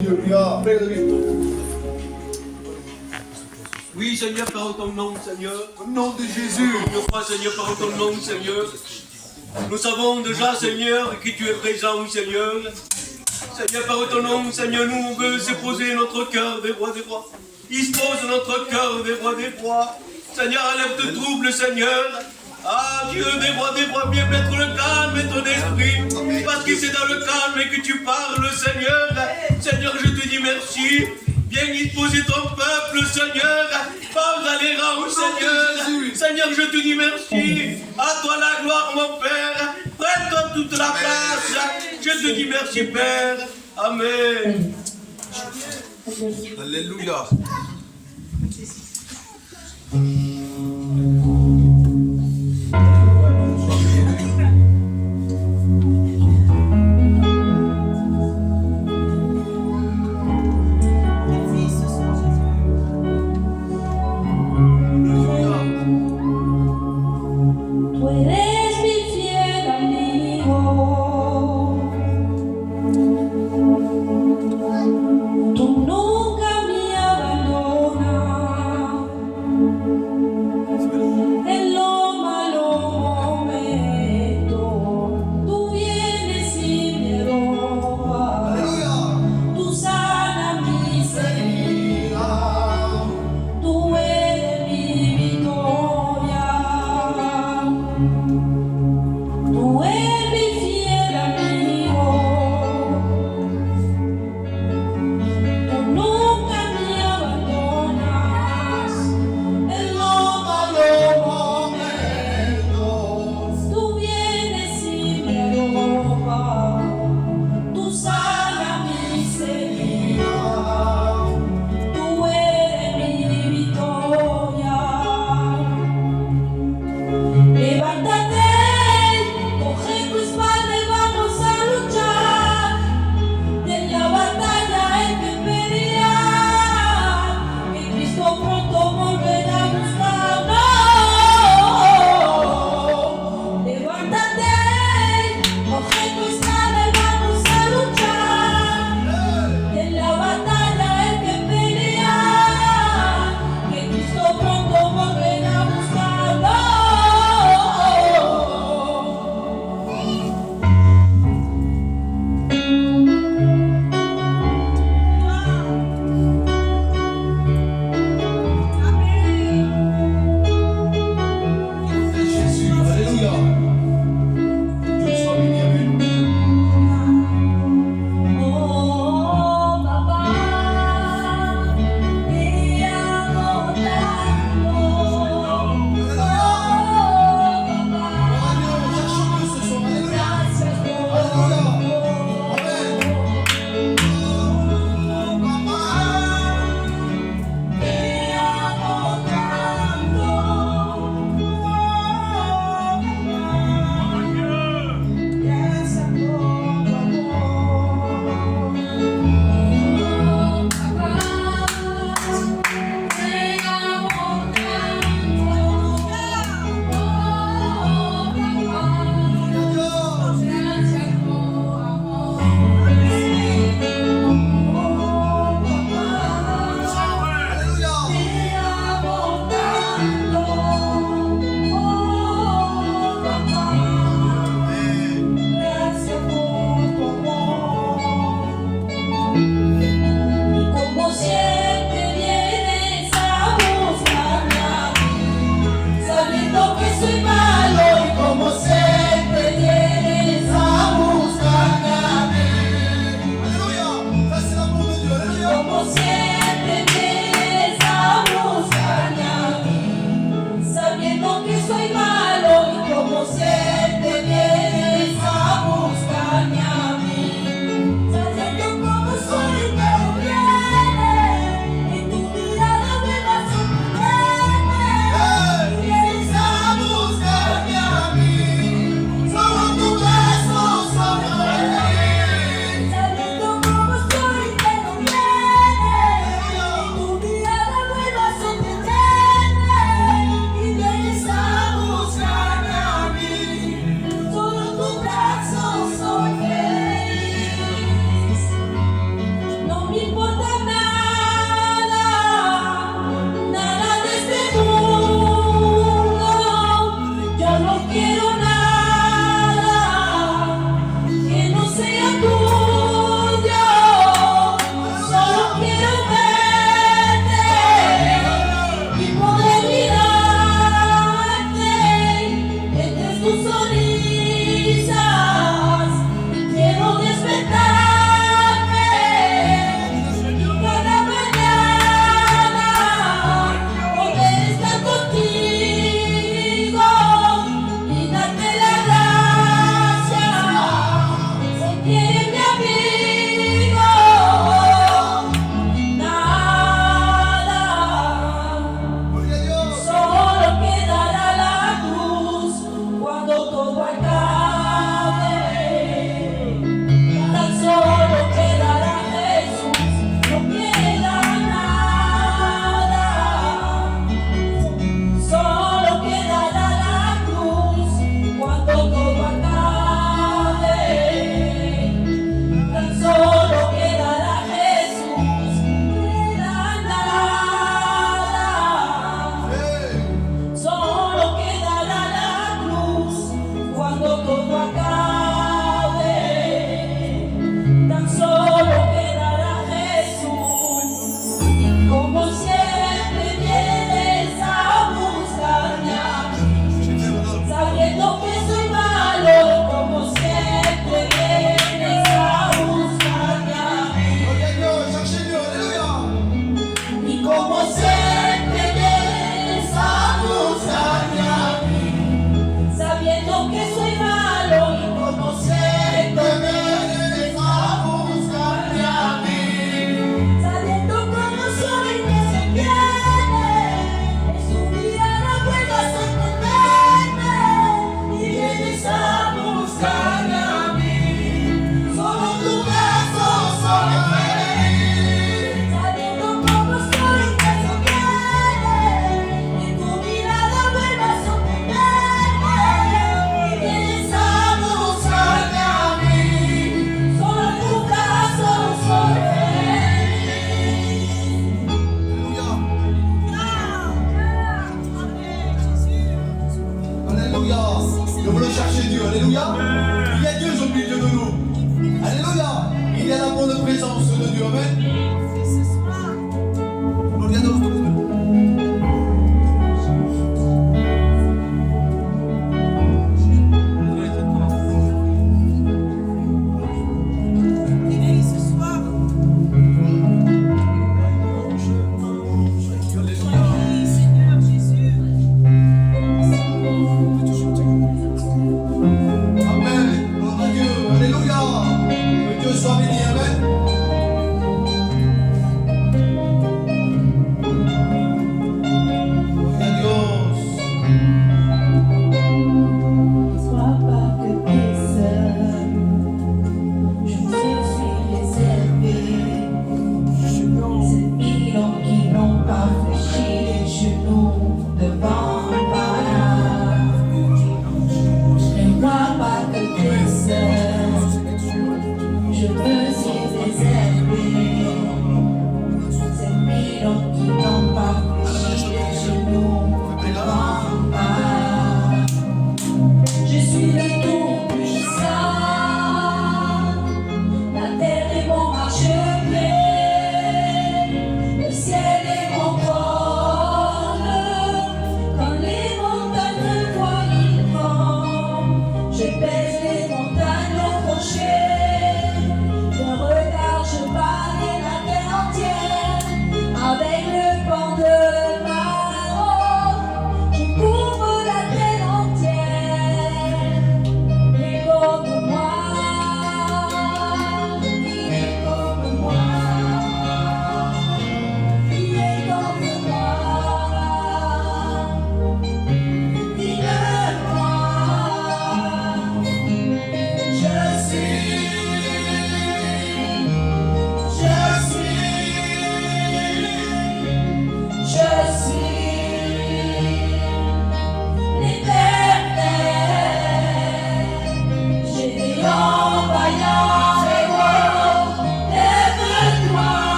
Alléluia. Oui, Seigneur, par ton nom, Seigneur. Au nom de Jésus. Nous crois, Seigneur, par ton nom, Seigneur. Nous savons déjà, Seigneur, que tu es présent, Seigneur. Seigneur, par ton nom, Seigneur, nous on veut poser notre cœur des rois des rois. Dispose notre cœur des rois des rois. Seigneur, enlève de trouble, Seigneur. Ah, Dieu des rois, viens mettre le calme et ton esprit. Parce que c'est dans le calme que tu parles, Seigneur. Seigneur, je te dis merci. Viens disposer ton peuple, Seigneur. Pas dans les rangs, Seigneur. Seigneur, je te dis merci. À toi la gloire, mon Père. Prends-toi toute la place. Je te dis merci, Père. Amen. Alléluia.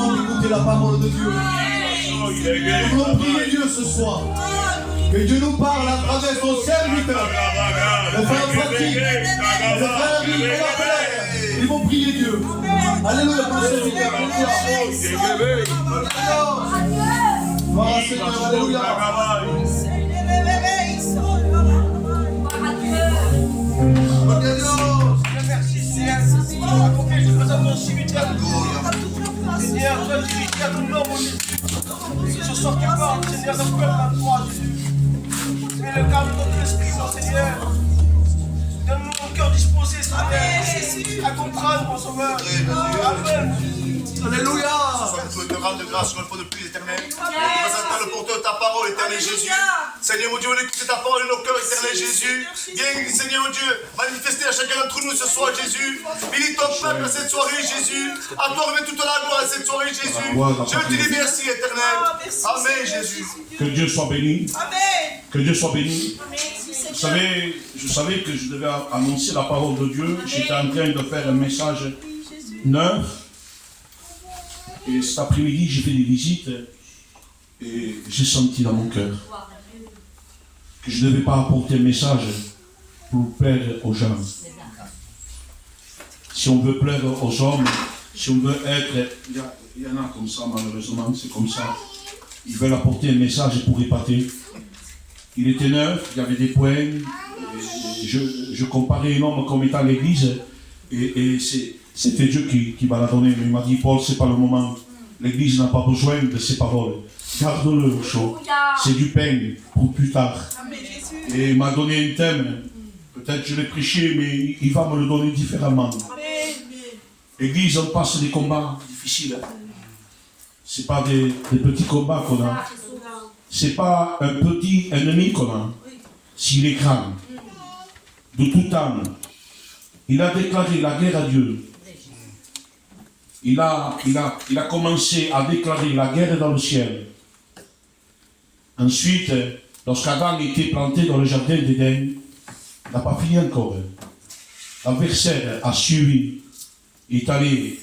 besoin d'écouter la parole de Dieu. Nous voulons prier Dieu ce soir. Que Dieu nous parle à travers son serviteur. Le frère Patrick, le frère Nicolas Pellet. Ils vont prier Dieu. Alléluia pour le serviteur. Gloire Seigneur, alléluia. Merci Seigneur. Accomplis ce présent dans le cimetière. Seigneur, toi tu dis à ton nom, mon Dieu. Ce soir tu parles, Seigneur, de peuple à toi, Jésus. Mets le calme dans ton esprit, mon Seigneur. Donne-nous mon cœur disposé, Seigneur. À comprendre, mon Sauveur. Amen. Alléluia. Je te rendre grâce une fois de plus, éternel. Nous présentons le porteur de ta parole, éternel Jésus. Seigneur mon Dieu, on écoute ta parole dans nos cœurs, éternel Jésus. Viens, Seigneur mon Dieu, manifester à chacun d'entre nous ce soir, Jésus. Bénis ton peuple à cette soirée, Jésus. À toi remet toute la gloire à cette soirée, Jésus. Je te dis merci, éternel. Amen, Jésus. Que Dieu soit béni. Amen. Que Dieu soit béni. Vous savez, je savais que je devais annoncer la parole de Dieu. J'étais en train de faire un message neuf. Et cet après-midi, j'ai fait des visites et j'ai senti dans mon cœur que je ne devais pas apporter un message pour plaire aux gens. Si on veut plaire aux hommes, si on veut être... Il y en a comme ça, malheureusement, c'est comme ça. Ils veulent apporter un message pour épater. Il était neuf, il y avait des points. Je comparais un homme comme étant l'église et c'était Dieu qui m'a la donné, mais il m'a dit, Paul, c'est pas le moment. L'église n'a pas besoin de ces paroles. Garde-le au chaud. C'est du pain pour plus tard. Et il m'a donné un thème. Peut-être je l'ai prêché, mais il va me le donner différemment. L'église, on passe des combats difficiles. Ce n'est pas des petits combats qu'on a. Ce n'est pas un petit ennemi qu'on a. S'il est grand, de tout temps, il a déclaré la guerre à Dieu. Il a commencé à déclarer la guerre dans le ciel. Ensuite, lorsqu'Adam était planté dans le jardin d'Éden, il n'a pas fini encore. L'adversaire a suivi. Il est allé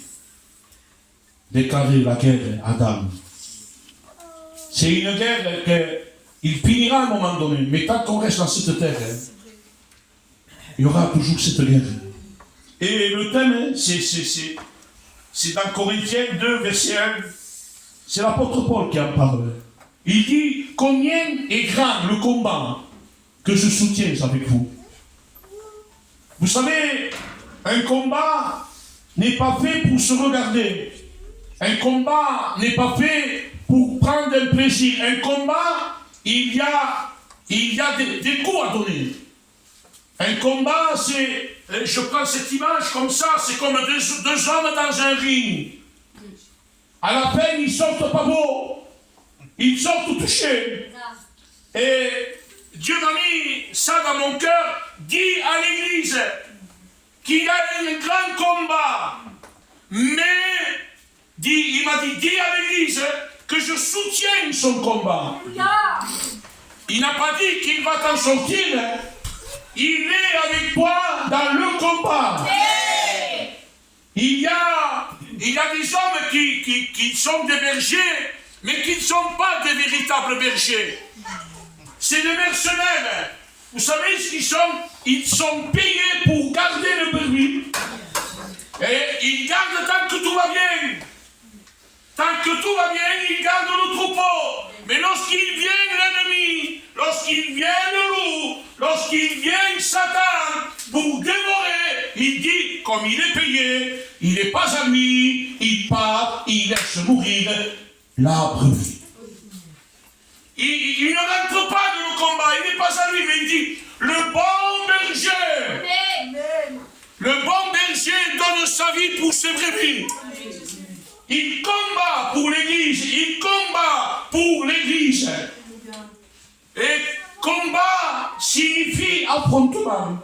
déclarer la guerre à Adam. C'est une guerre qu'il finira à un moment donné. Mais tant qu'on reste dans cette terre, il y aura toujours cette guerre. Et le thème, c'est dans Corinthiens 2, verset 1. C'est l'apôtre Paul qui en parle. Il dit, combien est grand le combat que je soutiens avec vous. Vous savez, un combat n'est pas fait pour se regarder. Un combat n'est pas fait pour prendre un plaisir. Un combat, il y a des coups à donner. Un combat, c'est... Je prends cette image comme ça, c'est comme deux hommes dans un ring. À la peine, ils sortent pas beaux. Ils sortent touchés. Et Dieu m'a mis ça dans mon cœur. Dis à l'église qu'il y a un grand combat. Mais, il m'a dit, dis à l'église que je soutiens son combat. Il n'a pas dit qu'il va t'en sortir. Il est avec toi dans le combat. Il y a des hommes qui sont des bergers, mais qui ne sont pas des véritables bergers. C'est des mercenaires. Vous savez ce qu'ils sont? Ils sont payés pour garder le brebis. Et ils gardent tant que tout va bien. Tant que tout va bien, ils gardent le troupeau. Mais lorsqu'il vient l'ennemi, lorsqu'il vient le loup, lorsqu'il vient Satan pour dévorer, il dit, comme il est payé, il n'est pas ami, il part, il laisse mourir la brebis. Il ne rentre pas dans le combat, il n'est pas à lui, mais il dit, le bon berger, le bon berger donne sa vie pour ses brebis. Il combat pour l'église, il combat pour l'église. Et combat signifie affrontement.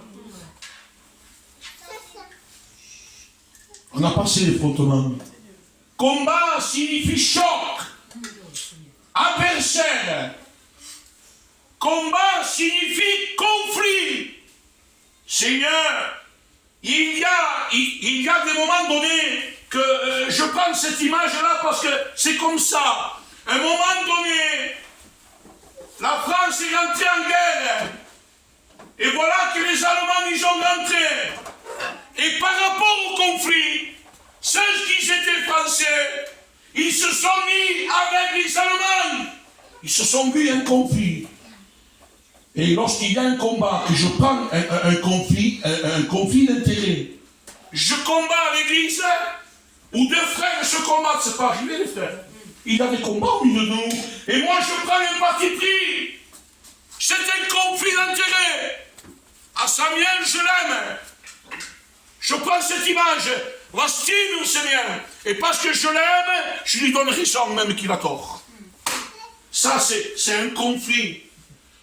On a passé l'affrontement. Combat signifie choc. Adversaire. Combat signifie conflit. Seigneur, il y a des moments donnés que je prends cette image-là parce que c'est comme ça. À un moment donné, la France est rentrée en guerre. Et voilà que les Allemands y sont rentrés. Et par rapport au conflit, ceux qui étaient français, ils se sont mis avec les Allemands. Ils se sont vus un conflit. Et lorsqu'il y a un combat, que je prends un conflit d'intérêt, je combats l'église, où deux frères se combattent, c'est pas arrivé les frères. Il y a des combats au milieu de nous. Et moi je prends un parti pris. C'est un conflit d'intérêt. À Samuel, je l'aime. Je prends cette image. Voici mon Seigneur. Et parce que je l'aime, je lui donne raison même qu'il a tort. Ça, c'est un conflit.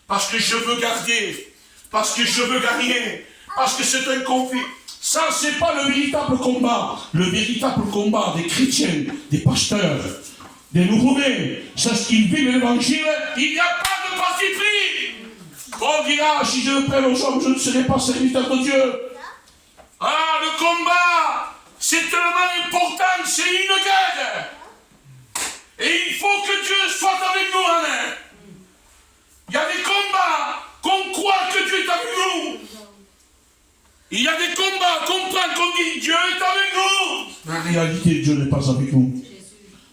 Parce que je veux garder. Parce que je veux gagner. Parce que c'est un conflit. Ça, c'est pas le véritable combat. Le véritable combat des chrétiens, des pasteurs, des nouveau-nés. C'est ce qu'ils vivent l'évangile. Il n'y a pas de parti pris. Paul dira, si je le prête aux hommes, je ne serai pas serviteur de Dieu. Ah, le combat, c'est tellement important, c'est une guerre. Et il faut que Dieu soit avec nous, amen. Il y a des combats qu'on croit que Dieu est avec nous. Il y a des combats qu'on prend, qu'on dit Dieu est avec nous. En réalité, Dieu n'est pas avec nous.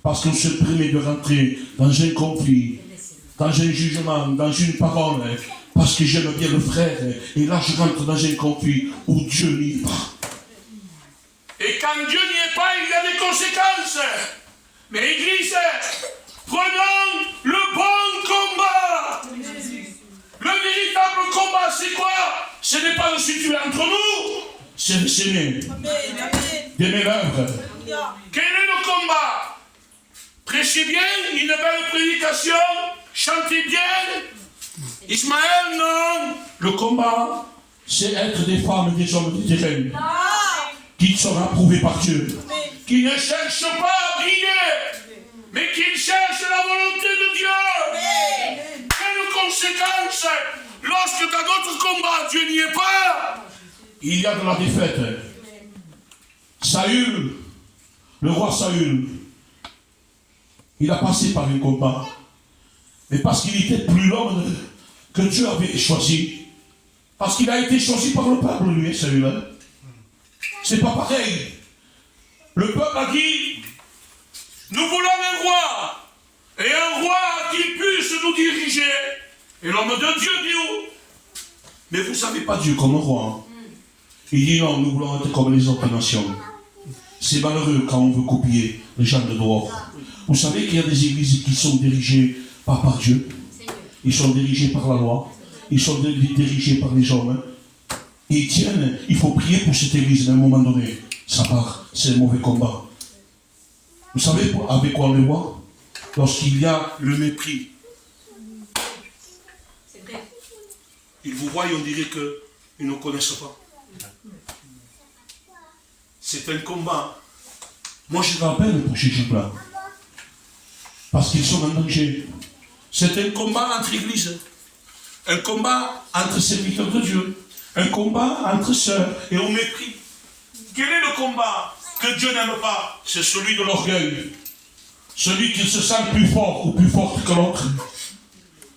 Parce qu'on se permet de rentrer dans un conflit, dans un jugement, dans une parole. Parce que j'aime bien le frère. Et là, je rentre dans un conflit où Dieu n'y est pas. Et quand Dieu n'y est pas, il y a des conséquences. Mais Église, prenons le bon combat. Le véritable combat, c'est quoi? Ce n'est pas de se tuer entre nous, c'est de s'aimer. D'aimer l'œuvre. Quel est le combat? Prêchez bien, une belle prédication, chantez bien. Ismaël, non. Le combat, c'est être des femmes et des hommes de terrain qui sont approuvés par Dieu, qui ne cherchent pas à briller, mais qui cherchent la volonté de Dieu. Quelle conséquence lorsque dans notre combat, Dieu n'y est pas, il y a de la défaite. Saül, le roi Saül, il a passé par un combat, mais parce qu'il était plus l'homme que Dieu avait choisi, parce qu'il a été choisi par le peuple, lui, Saül. C'est pas pareil. Le peuple a dit, nous voulons un roi, et un roi qui puisse nous diriger. Et l'homme de Dieu dit, oh, mais vous ne savez pas Dieu comme roi. Il dit, non, nous voulons être comme les autres nations. C'est malheureux quand on veut copier les gens de dehors. Vous savez qu'il y a des églises qui sont dirigées pas par Dieu. Ils sont dirigés par la loi. Ils sont dirigés par les hommes. Et ils tiennent, il faut prier pour cette église à un moment donné. Ça part, c'est un mauvais combat. Vous savez avec quoi on le voit? Lorsqu'il y a le mépris. Ils vous voient et on dirait qu'ils ne connaissent pas. C'est un combat. Moi je rappelle pour ces gens-là. Parce qu'ils sont en danger. C'est un combat entre églises. Un combat entre serviteurs de Dieu. Un combat entre sœurs et au mépris. Quel est le combat que Dieu n'aime pas? C'est celui de l'orgueil. Celui qui se sent plus fort ou plus forte que l'autre.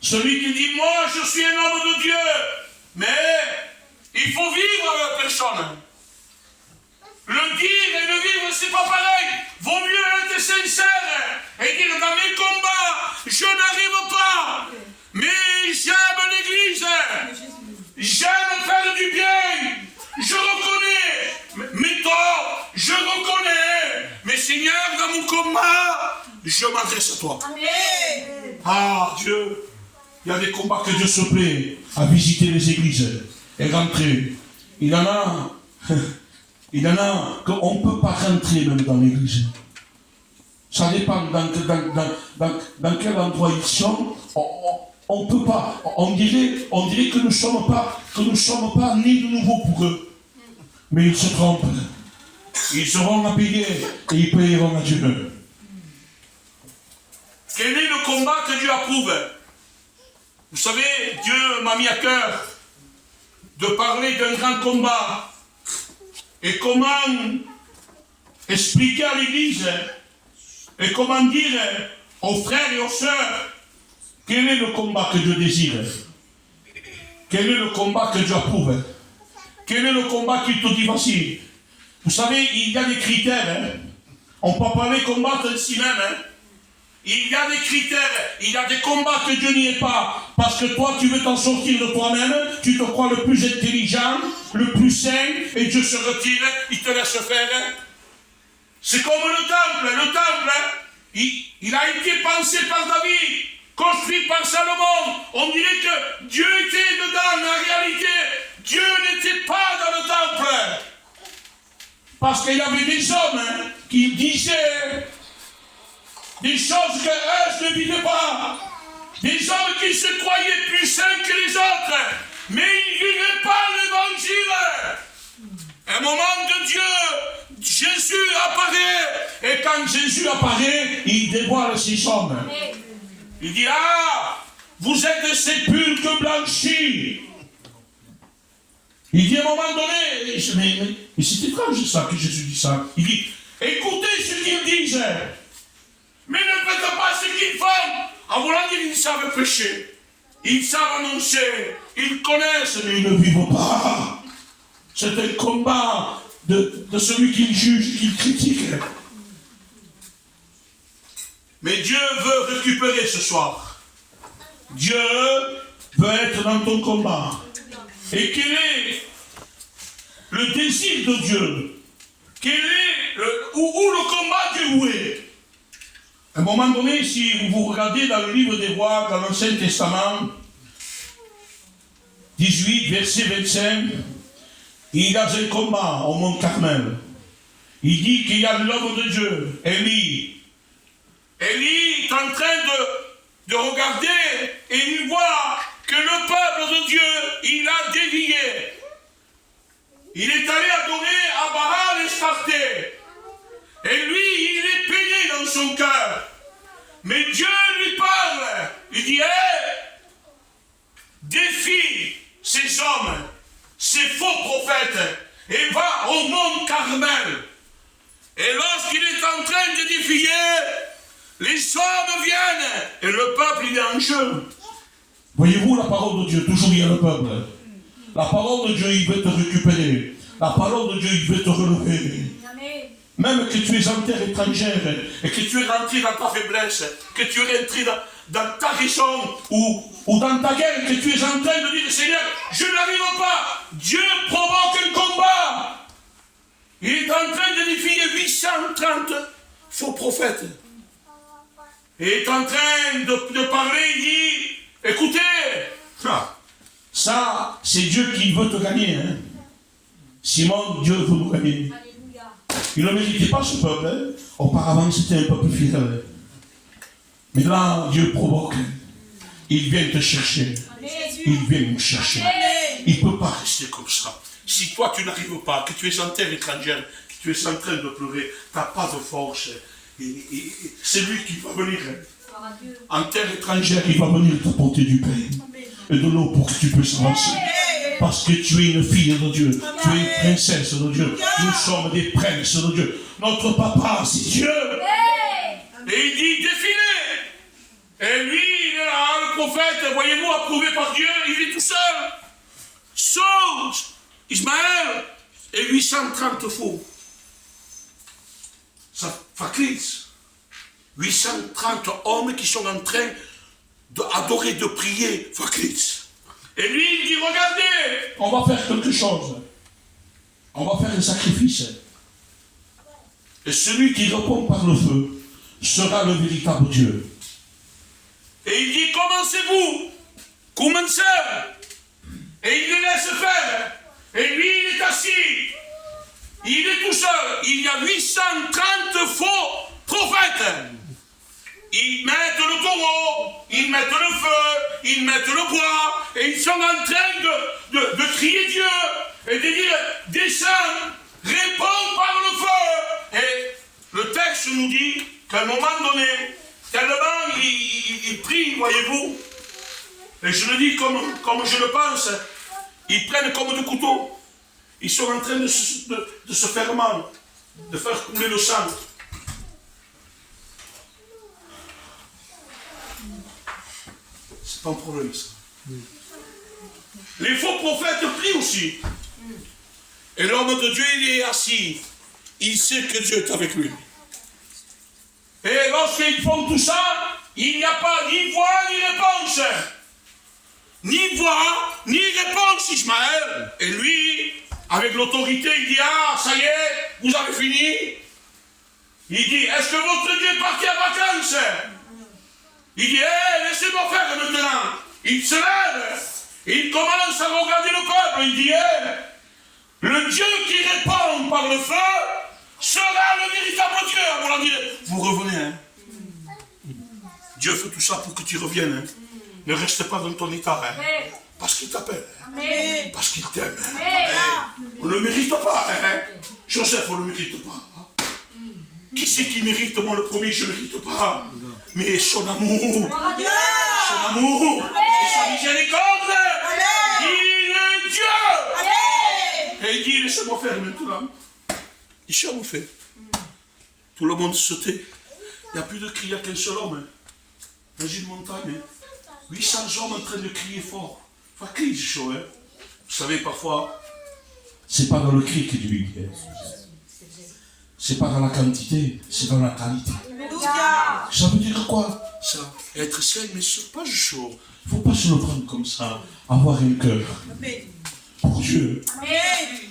Celui qui dit, moi je suis un homme de Dieu. Mais il faut vivre avec la personne. Le dire et le vivre, c'est pas pareil. Vaut mieux être sincère et dire, dans mes combats, je n'arrive pas. Mais j'aime l'église. J'aime faire du bien. Je reconnais mes torts. Je reconnais. Mais Seigneur, dans mon combat, je m'adresse à toi. Amen. Ah, Dieu. Il y a des combats que Dieu se plaît à visiter les églises et rentrer. Il y en a qu'on ne peut pas rentrer même dans l'église. Ça dépend dans quel endroit ils sont. On ne peut pas. On dirait que nous ne sommes pas nés de nouveau pour eux. Mais ils se trompent. Ils seront à payer et ils payeront à Dieu. Quel est le combat que Dieu approuve? Vous savez, Dieu m'a mis à cœur de parler d'un grand combat. Et comment expliquer à l'église et comment dire aux frères et aux sœurs quel est le combat que Dieu désire, quel est le combat que Dieu approuve, quel est le combat qui te dit facile. Vous savez, il y a des critères. On ne peut pas les combattre ici même. Il y a des critères, il y a des combats que Dieu n'y est pas. Parce que toi, tu veux t'en sortir de toi-même, tu te crois le plus intelligent, le plus saint, et Dieu se retire, il te laisse faire. C'est comme le temple. Le temple, il a été pensé par David, construit par Salomon. On dirait que Dieu était dedans, mais en réalité, Dieu n'était pas dans le temple. Parce qu'il y avait des hommes qui disaient des choses que eux ne vivaient pas. Des hommes qui se croyaient plus saints que les autres, mais ils ne vivaient pas l'évangile. Un moment de Dieu, Jésus apparaît, et quand Jésus apparaît, il dévoile ses hommes. Il dit, ah, vous êtes des sépulcres blanchis. Il dit à un moment donné, mais c'est étrange ça que Jésus dit ça. Il dit, écoutez ce qu'ils disent. Mais ne faites pas ce qu'ils font. En voulant dire, ils savent pécher. Ils savent annoncer. Ils connaissent, mais ils ne vivent pas. C'est un combat de celui qui juge, qui critique. Mais Dieu veut récupérer ce soir. Dieu veut être dans ton combat. Et quel est le désir de Dieu? Quel est où le combat Dieu où est? À un moment donné, si vous regardez dans le livre des rois, dans l'Ancien Testament, 18, verset 25, il y a un combat au mont Carmel. Il dit qu'il y a l'homme de Dieu, Élie. Élie est en train de regarder et il voit que le peuple de Dieu, il a dévié. Il est allé adorer à Baal et Astarté. Et lui, il est peiné dans son cœur. Mais Dieu lui parle. Il dit, hé, défie ces hommes, ces faux prophètes, et va au mont Carmel. Et lorsqu'il est en train de défier, les hommes viennent, et le peuple, il est en jeu. Voyez-vous la parole de Dieu, toujours il y a le peuple. La parole de Dieu, il veut te récupérer. La parole de Dieu, il veut te relever. Même que tu es en terre étrangère, et que tu es rentré dans ta faiblesse, que tu es rentré dans ta raison, ou dans ta guerre, que tu es en train de dire, Seigneur, je n'arrive pas. Dieu provoque un combat. Il est en train de défier 830 faux prophètes. Il est en train de parler, il dit, écoutez, ça, c'est Dieu qui veut te gagner. Hein. Simon, Dieu veut nous gagner. Il ne méritait pas ce peuple. Hein. Auparavant, c'était un peuple fidèle. Mais là, Dieu provoque. Il vient te chercher. Il vient nous chercher. Il ne peut pas rester comme ça. Si toi, tu n'arrives pas, que tu es en terre étrangère, que tu es en train de pleurer, tu n'as pas de force. C'est lui qui va venir. En terre étrangère, il va venir t'apporter du pain et de l'eau pour que tu puisses avancer. Parce que tu es une fille de Dieu. Tu es une princesse de Dieu. Nous sommes des princes de Dieu. Notre papa, c'est Dieu. Et il dit, défilez. Et lui, il est là, le prophète, voyez-vous, approuvé par Dieu, il est tout seul. Saul, Ismaël, et 830 faux. Ça faclise. 830 hommes qui sont en train d'adorer, de prier, faclise. Et lui, il dit, regardez, on va faire quelque chose. On va faire un sacrifice. Et celui qui répond par le feu sera le véritable Dieu. Et il dit, commencez-vous. Commencez. Et il le laisse faire. Et lui, il est assis. Il est tout seul. Il y a 830 faux prophètes. Ils mettent le taureau, ils mettent le feu, ils mettent le bois, et ils sont en train de crier Dieu, et de dire, descends, réponds par le feu. Et le texte nous dit qu'à un moment donné, tellement ils prient, voyez-vous, et je le dis comme je le pense, ils prennent comme des couteaux, ils sont en train de se faire mal, de faire couler le sang. C'est pas un problème, ça. Les faux prophètes prient aussi. Et l'homme de Dieu, il est assis. Il sait que Dieu est avec lui. Et lorsqu'ils font tout ça, il n'y a pas ni voix ni réponse. Ni voix ni réponse, Ismaël. Et lui, avec l'autorité, il dit, ah, ça y est, vous avez fini. Il dit, est-ce que votre Dieu est parti à vacances? Il dit, hé, laissez-moi faire maintenant. Il se lève. Il commence à regarder le peuple. Il dit, hé, le Dieu qui répond par le feu sera le véritable Dieu. On dit, vous revenez, hein. Dieu fait tout ça pour que tu reviennes. Hein. Ne reste pas dans ton état. Hein. Parce qu'il t'appelle. Hein. Parce qu'il t'aime. Hein. On ne le mérite pas. Hein. Joseph, on ne le mérite pas. Qui c'est qui mérite? Moi, le premier, je ne mérite pas. Mais son amour. Son amour. Et sa miséricorde. Il est Dieu. Et il dit, laissez-moi faire maintenant. Il s'est fait. Tout le monde se tait. Il n'y a plus de cri, il n'y a qu'un seul homme. Dans une montagne. 800 hommes en train de crier fort. Enfin, crie chaud, hein. Vous savez, parfois, c'est pas dans le cri que Dieu est. C'est pas dans la quantité, c'est dans la qualité. Ça veut dire quoi? Ça, être sec, mais pas chaud. Il ne faut pas se le prendre comme ça. Avoir un cœur pour Dieu.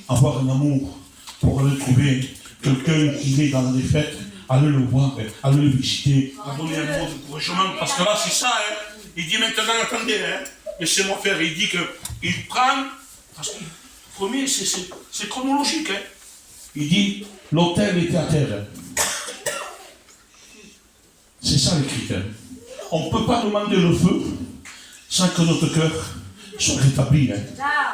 Avoir un amour pour aller trouver quelqu'un qui est dans la défaite. Allez le voir, allez le visiter, donner un mot d'encouragement, parce que là c'est ça, hein. Il dit maintenant, attendez, hein. Laissez-moi faire, il dit qu'il prend, parce que premier c'est chronologique, hein. Il dit, l'autel était à terre. C'est ça les critères. On ne peut pas demander le feu sans que notre cœur soit rétabli. Hein.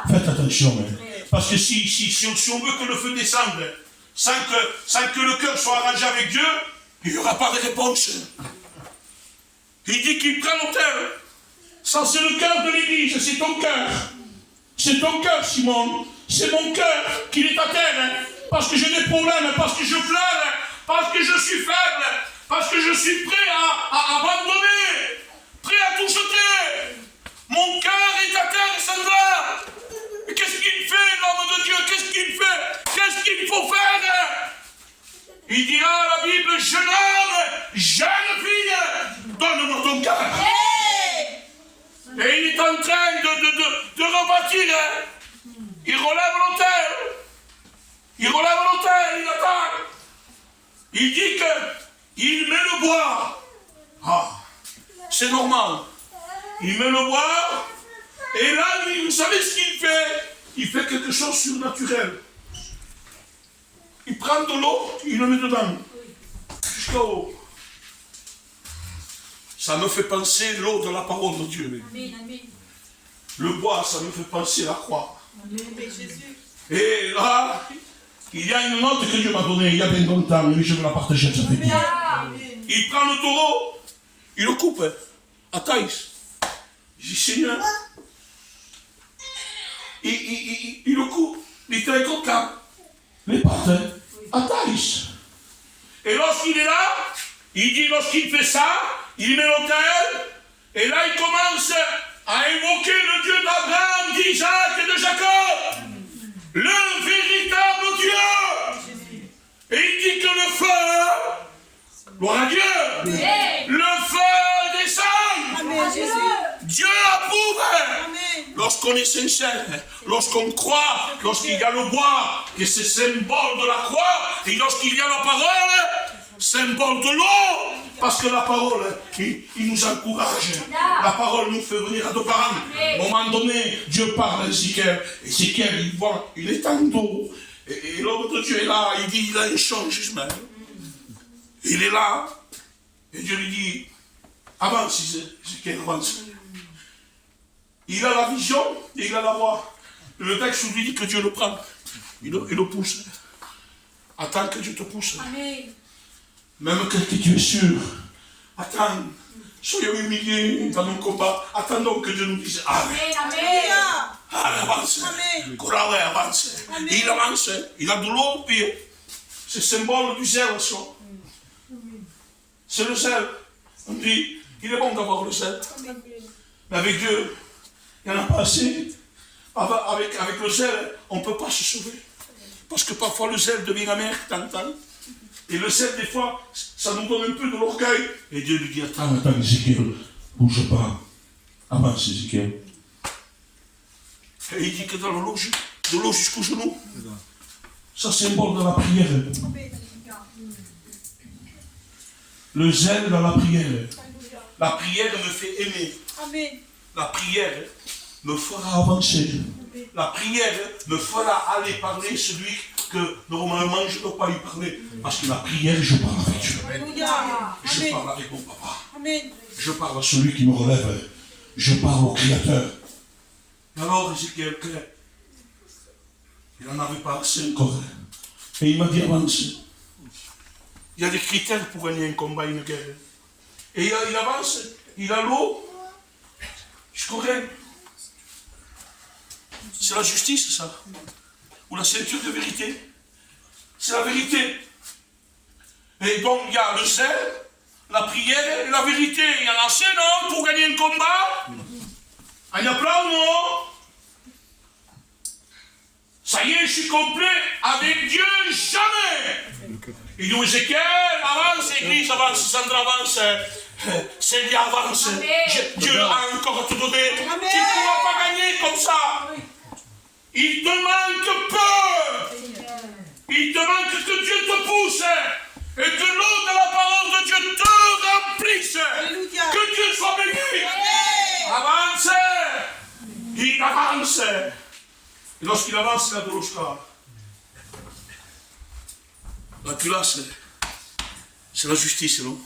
Faites attention, hein. Parce que si on veut que le feu descende, sans que le cœur soit arrangé avec Dieu, il n'y aura pas de réponse. Il dit qu'il prend l'autel. Ça, c'est le cœur de l'Église, c'est ton cœur. C'est ton cœur, Simon. C'est mon cœur qui est à terre. Hein. Parce que j'ai des problèmes, parce que je pleure, parce que je suis faible, parce que je suis prêt à abandonner, prêt à tout jeter. Mon cœur est à terre et ça me va. Mais qu'est-ce qu'il fait, l'homme de Dieu? Qu'est-ce qu'il fait? Qu'est-ce qu'il faut faire? Il dira à la Bible, jeune homme, jeune fille, donne-moi ton cœur. Et il est en train de rebâtir. Il relève l'autel. Il relève l'autel, il attend. Il dit qu'il met le bois. Ah, c'est normal. Il met le bois. Et là, vous savez ce qu'il fait? Il fait quelque chose de surnaturel. Il prend de l'eau, il le met dedans. Jusqu'au haut. Ça me fait penser l'eau de la parole de Dieu. Amen. Le bois, ça me fait penser la croix. Amen. Et là, il y a une note que Dieu m'a donnée il y a bien longtemps, mais je vais la partager avec vous. Il prend le taureau, il le coupe à taille. Je dis, Seigneur, il le coupe, il était un coquin, les pattes à taille. Et lorsqu'il est là, il dit, lorsqu'il fait ça, il met l'autel, et là il commence à invoquer le Dieu d'Abraham, d'Isaac et de Jacob, le véritable Dieu. Et il dit que le feu, gloire à Dieu, le feu descend. Amen. Dieu approuve. Lorsqu'on est sincère, lorsqu'on croit, lorsqu'il y a le bois, que c'est symbole de la croix, et lorsqu'il y a la parole, symbole de l'eau, parce que la parole, il nous encourage. La parole nous fait venir à nos parents. À un moment donné, Dieu parle à Ézéchiel. Ézéchiel, il voit, il est en dos. Et l'homme de Dieu est là, il dit, il a un changement. Il est là, et Dieu lui dit, avance, Ézéchiel, avance. Il a la vision et il a la voix. Le texte lui dit que Dieu le prend. Il le pousse. Attends que Dieu te pousse. Amen. Même que tu es sûr. Attends. Soyons humiliés dans nos combats. Attendons que Dieu nous dise Amen. Amen. Allez, avance. Amen. Avance. Il avance. Il a de l'eau au pied. C'est symbole du zèle, ça. C'est le zèle. On dit, il est bon d'avoir le zèle. Mais avec Dieu, il n'y en a pas assez. Avec le zèle, on ne peut pas se sauver. Parce que parfois le zèle devient amer, tant. Et le zèle, des fois, ça nous donne un peu de l'orgueil. Et Dieu lui dit, attends, Ézéchiel, bouge pas. Avance, Ézéchiel. Et il dit que dans l'eau jusqu'au genou, ça symbole de la prière. Le zèle dans la prière. La prière me fait aimer. La prière me fera avancer. La prière me fera aller parler celui que normalement je ne dois pas lui parler. Parce que la prière, je parle avec Dieu. Je parle avec mon papa. Je parle à celui qui me relève. Je parle au Créateur. Alors Ézéchiel, il n'en avait pas assez encore. Et il m'a dit avance. Il y a des critères pour gagner un combat, une guerre. Et il avance, il a l'eau jusqu'au rein. C'est la justice, ça. Ou la ceinture de vérité. C'est la vérité. Et donc il y a le zèle, la prière et la vérité. Il y en a assez, non, pour gagner un combat? Il y a plein, non? Ça y est, je suis complet avec Dieu, jamais. Il dit, Ézéchiel, avance, Église, avance, Sandra, avance. Célia, avance. Dieu a encore tout donné. Tu ne pourras pas gagner comme ça. Il te manque peu. Il te manque que Dieu te pousse. Et que l'eau de la parole de Dieu te remplisse. Que Dieu soit béni. Avance. Il avance. Et lorsqu'il avance, il a de l'oscar. Là, tu l'as, c'est la justice, non?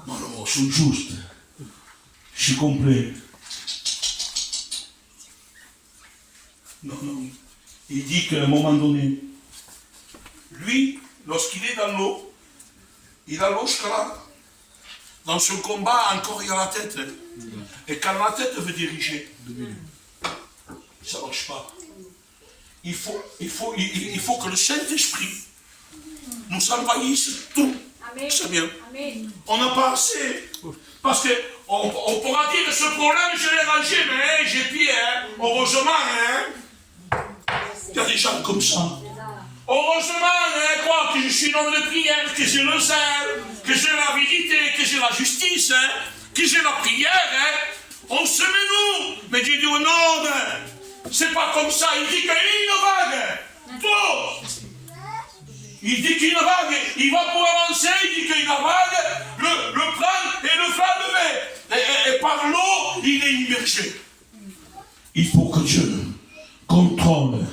Non, non, je suis juste. Je suis complet. Non, non. Il dit qu'à un moment donné, lui, lorsqu'il est dans l'eau, il a l'eau jusqu'à là. Dans ce combat, encore il y a la tête. Et quand la tête veut diriger, ça ne marche pas. Il faut que le Saint-Esprit nous envahisse tout. C'est bien. On n'a pas assez. Parce qu'on pourra dire que ce problème, je l'ai rangé, mais j'ai pied. Heureusement, il y a des gens comme ça. Heureusement, quoi, que je suis un homme de prière, que j'ai le zèle, que j'ai la vérité, que j'ai la justice, que j'ai la prière. On se met nous. Mais Dieu dit, non, c'est pas comme ça. Il dit qu'il y a une vague. Tout. Il dit qu'il y a une vague. Il va pour avancer. Il dit qu'il y a une vague. Le prendre et le faire lever. Et par l'eau, il est immergé. Il faut que Dieu contrôle,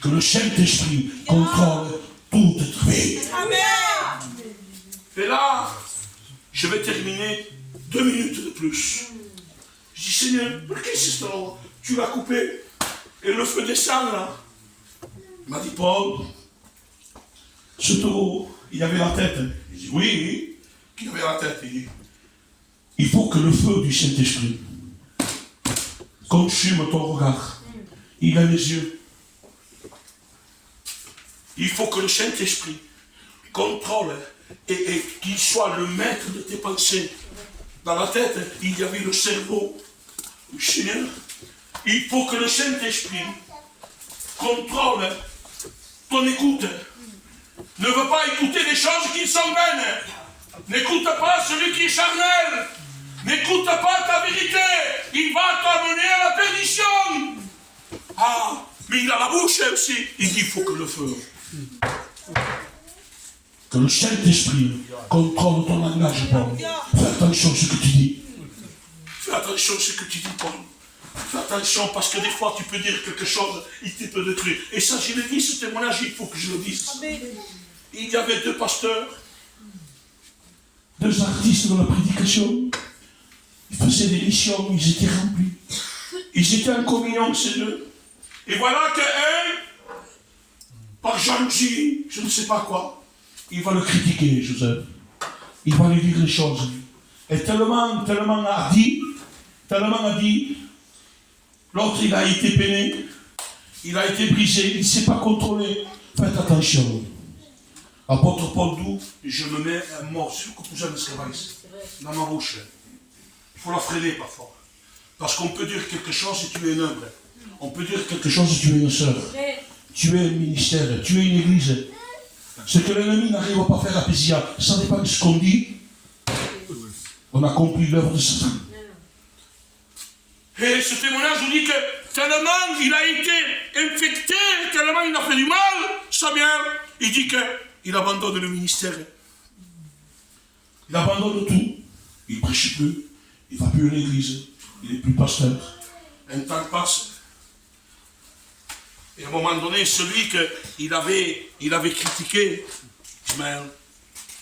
que le Saint-Esprit contrôle toute notre vie. Amen. Et là, je vais terminer 2 minutes de plus. Je dis, Seigneur, qu'est-ce que c'est ça? Tu l'as coupé et le feu descend là. Il m'a dit, Paul, ce taureau, il avait la tête. Je dis, oui, il avait la tête. Il dit, il faut que le feu du Saint-Esprit consume ton regard. Il a les yeux. Il faut que le Saint-Esprit contrôle et qu'il soit le maître de tes pensées. Dans la tête, il y avait le cerveau. Seigneur, il faut que le Saint-Esprit contrôle ton écoute. Ne veux pas écouter des choses qui sont vaines. N'écoute pas celui qui est charnel. N'écoute pas ta vérité. Il va t'amener à la perdition. Ah, mais il a la bouche aussi. Il dit, il faut que le feu. Que le Saint-Esprit contrôle ton langage, Paul. Fais attention à ce que tu dis. Fais attention à ce que tu dis, Paul. Fais attention parce que des fois tu peux dire quelque chose, il peut détruire. Et ça, je le dis, ce témoignage, il faut que je le dise. Il y avait 2 pasteurs, 2 artistes dans la prédication. Ils faisaient des missions, ils étaient remplis. Ils étaient en communion, ces 2. Et voilà qu'un, par jalousie, je ne sais pas quoi, il va le critiquer, Joseph. Il va lui dire les choses. Et tellement hardi, l'autre il a été peiné, il a été brisé, il ne s'est pas contrôlé. Faites attention. Apôtre Paul dit, je me mets un morceau que vous avez dans ma bouche. Il faut la freiner parfois. Parce qu'on peut dire quelque chose et tu es un homme. On peut dire quelque chose et tu es une sœur. Tu es un ministère, tu es une église. Ce que l'ennemi n'arrive pas à faire à Pésia, ça n'est pas de ce qu'on dit. On a compris l'œuvre de Satan. Et ce témoignage vous dit que tellement il a été infecté, tellement il a fait du mal, ça vient. Il dit qu'il abandonne le ministère. Il abandonne tout. Il ne prêche plus. Il ne va plus à l'église. Il n'est plus pasteur. Un temps passe. Et à un moment donné, celui qu'il avait critiqué, Ismaël,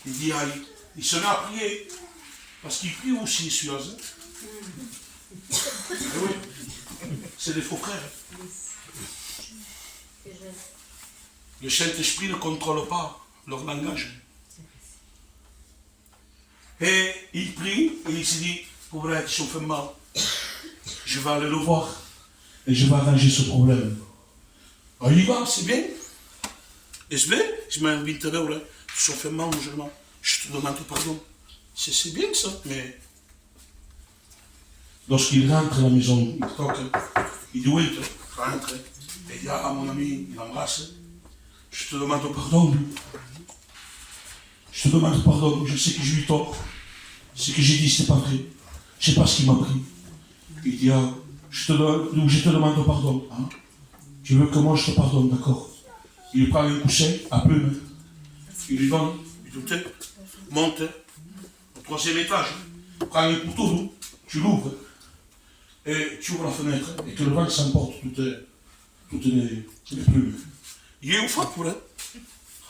il dit, aïe, il se met à prier. Parce qu'il prie aussi, celui-là. Oui, c'est des faux frères. Le Saint-Esprit ne contrôle pas leur langage. Et il prie, et il se dit, pauvre, ils sont fait mal. Je vais aller le voir. Et je vais arranger ce problème. Ah, il y va, c'est bien. Est-ce bien? Je m'invite là, ils sont fait mal, musulmans. Je te demande pardon. C'est bien ça, mais... Lorsqu'il rentre à la maison, il toque, il dit oui, rentre. Et il dit à mon ami, il embrasse. Je te demande pardon. Je te demande pardon, je sais que je lui tort. Ce que j'ai dit, c'est pas vrai. Je sais pas ce qu'il m'a pris. Il dit, ah, je te demande pardon. Hein? Tu veux que moi je te pardonne, d'accord? Il prend un coussin à plume. Il lui donne, il dit, monte au 3e étage. Prends un couteau, tu l'ouvres. Et tu ouvres la fenêtre et que le vent s'emporte toutes les plumes. Il est au fond pour elle.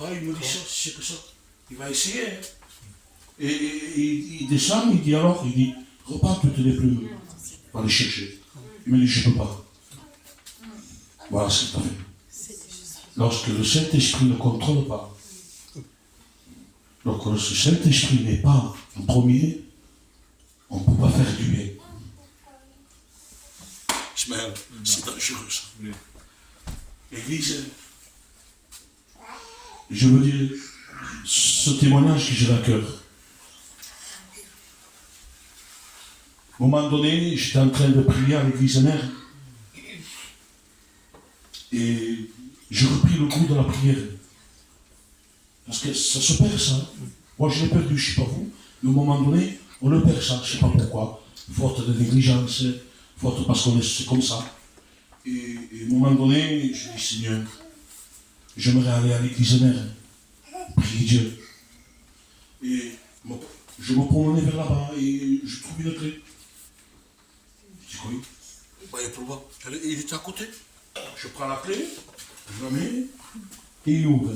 Ah, il me dit ça, c'est que ça. Il va essayer. Hein. Et il descend, il dit alors, il dit, repars toutes les plumes. On va les chercher. Il me dit, je ne peux pas. Voilà ce que tu as fait. Lorsque le Saint-Esprit ne contrôle pas, lorsque le Saint-Esprit n'est pas en premier, on ne peut pas faire du bien. Ismaël, c'est dangereux ça. L'église, je veux dire, ce témoignage que j'ai à cœur. À un moment donné, j'étais en train de prier à l'église mère. Et j'ai repris le goût de la prière. Parce que ça se perd ça. Moi je l'ai perdu, je ne sais pas vous. Mais à un moment donné, on le perd ça, je ne sais pas pourquoi. Faute de négligence, faute parce qu'on est comme ça. Et à un moment donné, je dis Seigneur, j'aimerais aller à l'église mère, prier Dieu. Et je me promenais vers là-bas et je trouve une clé. Je dis quoi? Voyez pour voir. Il était à côté. Je prends la clé, je la mets et il ouvre.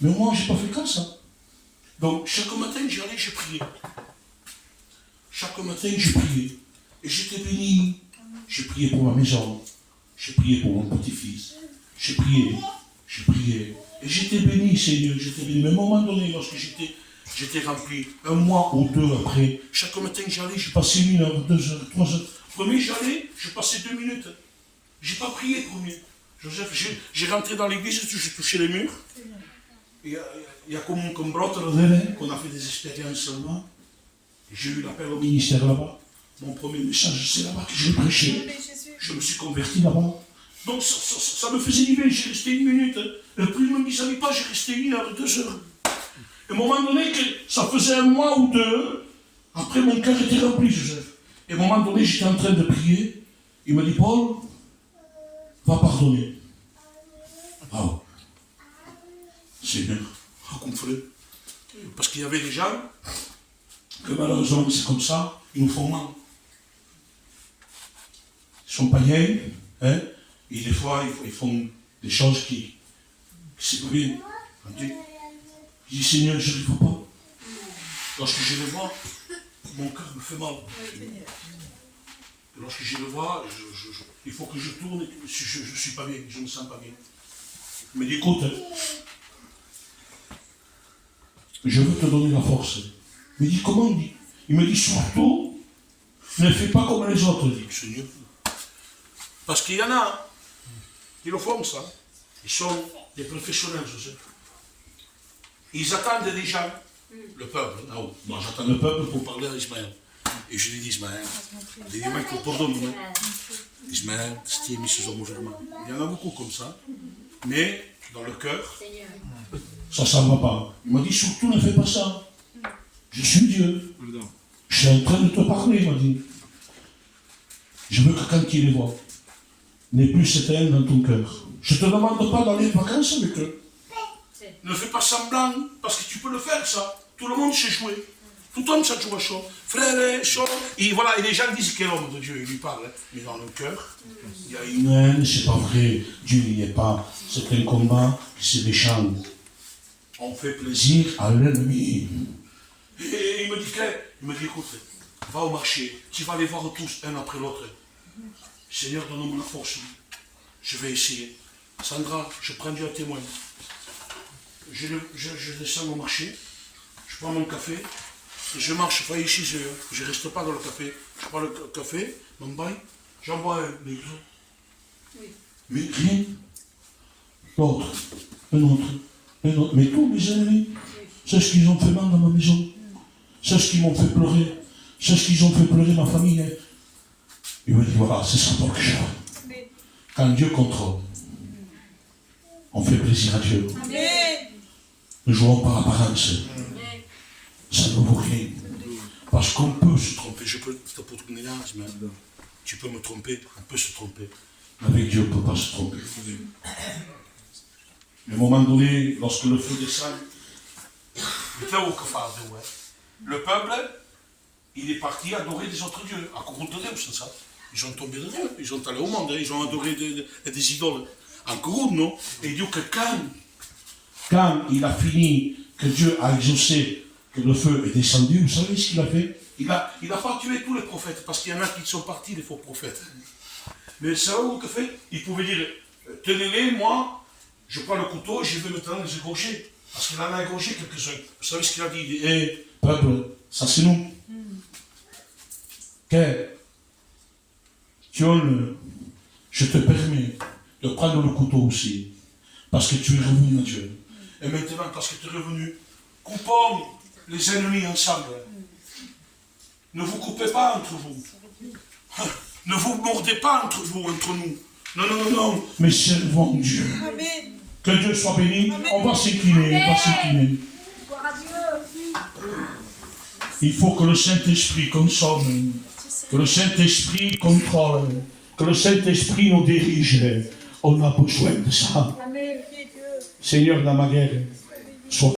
Mais moi, je n'ai pas fait comme ça. Donc, chaque matin, j'y allais, je priais. Chaque matin, je priais. Et j'étais béni. J'ai prié pour ma maison. J'ai prié pour mon petit-fils. J'ai prié. Et j'étais béni, Seigneur, j'étais béni. Mais à un moment donné, lorsque j'étais rempli, un mois ou deux après, chaque matin, j'allais, je passais 1 heure, 2 heures, 3 heures. Premier, j'allais, je passais 2 minutes. J'ai pas prié premier. Joseph, j'ai rentré dans l'église, j'ai touché les murs. Il y a comme brotte qu'on a fait des expériences seulement. J'ai eu l'appel au ministère là-bas. Mon premier message, c'est là-bas que j'ai prêché. Je me suis converti là-bas. Donc ça me faisait du bien, j'ai resté 1 minute. Et puis ne me disait pas, j'ai resté 1 heure, 2 heures. Et à un moment donné, que ça faisait 1 mois ou 2, après mon cœur était rempli, Joseph. Et à un moment donné, j'étais en train de prier. Il me dit, Paul, va pardonner. Ah, Seigneur, Comme frère. Parce qu'il y avait des gens que malheureusement, c'est comme ça, ils nous font mal. Ils sont païens, hein, et des fois, ils font des choses qui c'est pas bien. Je dis, Seigneur, je n'arrive pas. Lorsque je le vois, mon cœur me fait mal. Et lorsque je le vois, il faut que je tourne, je ne suis pas bien, je ne me sens pas bien. Il me dit, écoute, je veux te donner la force. Il me dit, comment il dit? Il me dit, surtout, ne fais pas comme les autres, dit Seigneur. Parce qu'il y en a qui le font ça. Ils sont des professionnels, je sais. Ils attendent déjà le peuple. Non, moi j'attends le peuple pour parler à Ismaël. Et je lui dis, Ismaël, je lui dis, Michael, pardonne-moi. Ismaël, c'est mis ce musulman. Il y en a beaucoup comme ça. Mais dans le cœur, ça ne va pas. Il m'a dit, surtout ne fais pas ça. Je suis Dieu. Je suis en train de te parler, il m'a dit. Je veux que quand il les voit, n'ait plus cette haine dans ton cœur. Je ne te demande pas d'aller en vacances avec eux. Ne fais pas semblant, parce que tu peux le faire, ça. Tout le monde sait jouer. Tout le monde sait jouer chaud. Frère, chaud. Et voilà, et les gens disent quel homme de Dieu, il lui parle. Hein. Mais dans le cœur, il y a une haine, c'est pas vrai. Dieu n'y est pas. C'est un combat qui se déchante. On fait plaisir à l'ennemi. Et il me dit, Claire, il me dit, écoute, va au marché, tu vas les voir tous, un après l'autre. Seigneur, donne-moi la force. Je vais essayer. Sandra, je prends Dieu à témoin. Je descends au marché, je prends mon café, et je marche, pas ici, je ne reste pas dans le café. Je prends le café, mon bain, j'en bois un, mais mais rien. L'autre, un autre, mais tous mes ennemis, c'est ce qu'ils ont fait mal dans ma maison. C'est ce qu'ils m'ont fait pleurer. C'est ce qu'ils ont fait pleurer ma famille. Il me dit, voilà, c'est ça ton cœur. Quand Dieu contrôle, on fait plaisir à Dieu. Ne jouons par apparence. Ça ne vaut rien. Parce qu'on peut se tromper. Je peux te tourner là, mais tu peux me tromper. On peut se tromper. Mais avec Dieu, on ne peut pas se tromper. À un moment donné, lorsque le feu descend, le peuple, il est parti adorer des autres dieux. À cause de Dieu, c'est ça. Ils ont tombé de Dieu. Ils ont allé au monde. Ils ont adoré des idoles. En gros, non. Et Dieu, que quand il a fini, que Dieu a exaucé, que le feu est descendu, vous savez ce qu'il a fait? Il n'a pas tué tous les prophètes, parce qu'il y en a qui sont partis, les faux prophètes. Mais ça, vous que fait? Il pouvait dire, tenez-les, moi, je prends le couteau et je vais maintenant les égorger. Parce qu'il en a égorgé quelques-uns. Vous savez ce qu'il a dit? Il dit, hé, peuple, ça c'est nous. Je te permets de prendre le couteau aussi. Parce que tu es revenu à Dieu. Et maintenant, parce que tu es revenu, coupons les ennemis ensemble. Ne vous coupez pas entre vous. Ne vous mordez pas entre vous, entre nous. Non, non, non, non. Mais servons Dieu. Amen. Que Dieu soit béni. Amen. On va s'incliner. On va s'incliner. Il faut que le Saint-Esprit consomme. Que le Saint-Esprit contrôle. Que le Saint-Esprit nous dirige. On a besoin de ça. Amen. Seigneur, dans ma guerre, sois